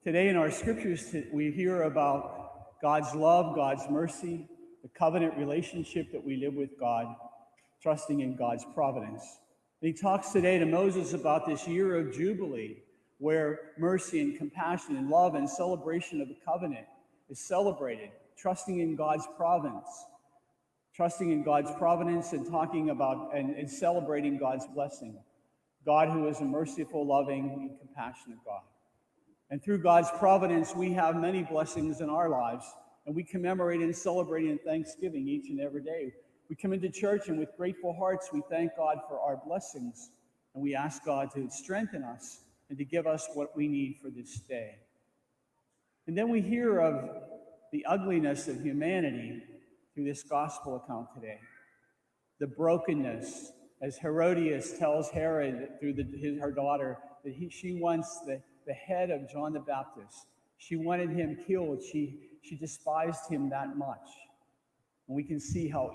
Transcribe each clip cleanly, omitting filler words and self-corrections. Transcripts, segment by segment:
Today in our scriptures, we hear about God's love, God's mercy, the covenant relationship that we live with God, trusting in God's providence. And he talks today to Moses about this year of Jubilee, where mercy and compassion and love and celebration of the covenant is celebrated, trusting in God's providence, and talking about and celebrating God's blessing. God who is a merciful, loving, and compassionate God. And through God's providence, we have many blessings in our lives, and we commemorate and celebrate in thanksgiving each and every day. We come into church, and with grateful hearts, we thank God for our blessings, and we ask God to strengthen us and to give us what we need for this day. And then we hear of the ugliness of humanity through this gospel account today. The brokenness, as Herodias tells Herod through her daughter, that she wants the head of John the Baptist. She wanted him killed. She despised him that much. And we can see how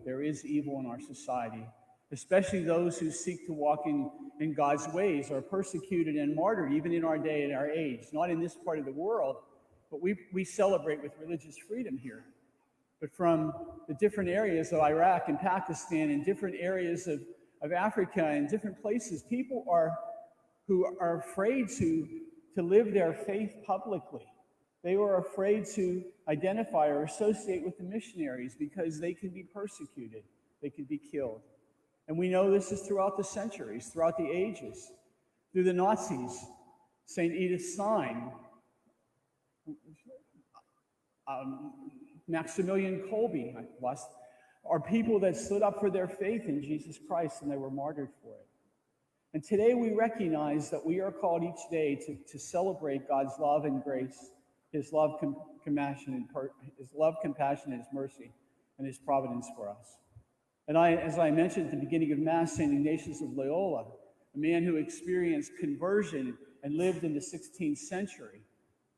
there is evil in our society, especially those who seek to walk in God's ways are persecuted and martyred, even in our day and our age. Not in this part of the world, but we celebrate with religious freedom here. But from the different areas of Iraq and Pakistan and different areas of Africa and different places, people who are afraid to live their faith publicly. They are afraid to identify or associate with the missionaries because they can be persecuted, they can be killed. And we know this is throughout the centuries, throughout the ages. Through the Nazis, St. Edith Stein, Maximilian Kolbe, are people that stood up for their faith in Jesus Christ, and they were martyred for it. And today we recognize that we are called each day to celebrate God's love and grace, his love, compassion, his mercy, and his providence for us. And as I mentioned at the beginning of Mass, St. Ignatius of Loyola, a man who experienced conversion and lived in the 16th century,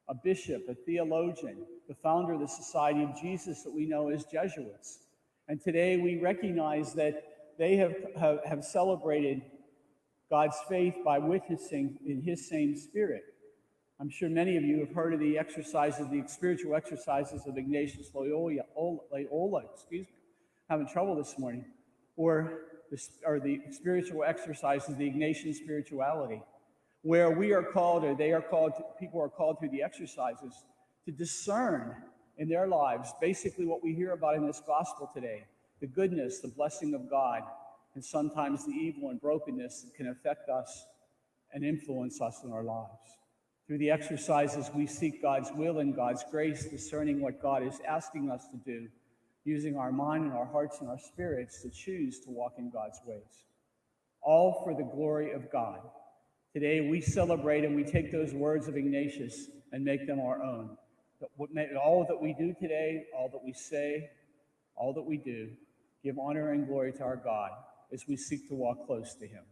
a bishop, a theologian, the founder of the Society of Jesus that we know as Jesuits. And today we recognize that they have celebrated God's faith by witnessing in his same spirit. I'm sure many of you have heard of the spiritual exercises of Ignatius Loyola, having trouble this morning, or the spiritual exercises, the Ignatian spirituality, where people are called through the exercises to discern in their lives basically what we hear about in this gospel today, the goodness, the blessing of God, and sometimes the evil and brokenness that can affect us and influence us in our lives. Through the exercises, we seek God's will and God's grace, discerning what God is asking us to do, using our mind and our hearts and our spirits to choose to walk in God's ways. All for the glory of God. Today we celebrate and we take those words of Ignatius and make them our own. All that we do today, all that we say, all that we do, give honor and glory to our God as we seek to walk close to him.